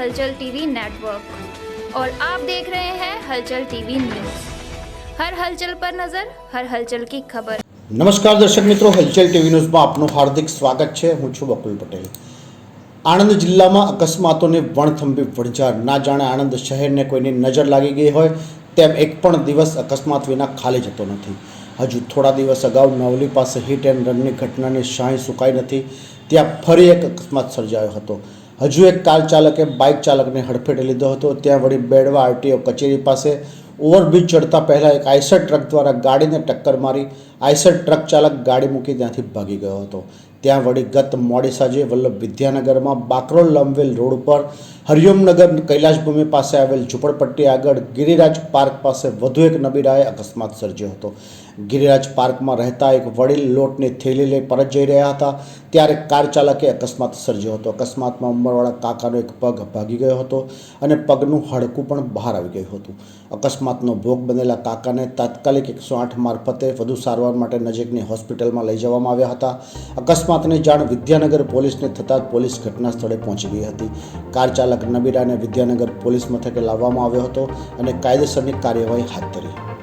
हलचल TV network और आप देख रहे हैं हलचल टीवी न्यूज़। हर हलचल पर नजर, हर हलचल की खबर। नमस्कार दर्शक मित्रों, हलचल टीवी न्यूज़માં આપનું હાર્દિક સ્વાગત છે। હું છું બકુલ પટેલ। આણંદ જિલ્લામાં અકસ્માતોની વણથંભી વણઝાર। ના જાણે આણંદ શહેરને કોઈની નજર લાગી ગઈ હોય તેમ એક પણ દિવસ અકસ્માત વિના ખાલી જતો નથી। હજુ થોડા દિવસ અગાઉ નવલી પાસે હિટ એન્ડ રનની ઘટનાની શાહી સુકાઈ નથી, ત્યાં ફરી એક અકસ્માત સર્જાયો હતો। હજુ એક કાર ચાલકે બાઇક ચાલકને હડફેટે લીધો હતો। ત્યાં વળી બેડવા આરટીઓ કચેરી પાસે ઓવરબ્રિજ ચડતા પહેલાં એક આઈસર ટ્રક દ્વારા ગાડીને ટક્કર મારી આઈસર ટ્રક ચાલક ગાડી મૂકી ત્યાંથી ભાગી ગયો હતો। ત્યાં વળી ગત મોડી સાંજે વલ્લભ વિદ્યાનગરમાં બાકરોલ લંબવેલ રોડ ઉપર હરિઓમનગર કૈલાસભૂમિ પાસે આવેલ ઝૂંપડપટ્ટી આગળ ગિરિરાજ પાર્ક પાસે વધુ એક નબીરાએ અકસ્માત સર્જ્યો હતો। ગિરિરાજ પાર્કમાં રહેતા એક વડીલ લોટની થેલી લઈ પરત જઈ રહ્યા હતા ત્યારે કાર ચાલકે અકસ્માત સર્જ્યો હતો। અકસ્માતમાં ઉંમરવાળા કાકાનો એક પગ ભાગી ગયો હતો અને પગનું હાડકું પણ બહાર આવી ગયું હતું। અકસ્માતનો ભોગ બનેલા કાકાને તાત્કાલિક 108 મારફતે વધુ સારવાર માટે નજીકની હોસ્પિટલમાં લઈ જવામાં આવ્યા હતા। અકસ્માતની જાણ વિદ્યાનગર પોલીસને થતાં પોલીસ ઘટના સ્થળે પહોંચી ગઈ હતી। કાર ચાલક નબીરાને વિદ્યાનગર પોલીસ મથકે લાવવામાં આવ્યો હતો અને કાયદેસરની કાર્યવાહી હાથ ધરી।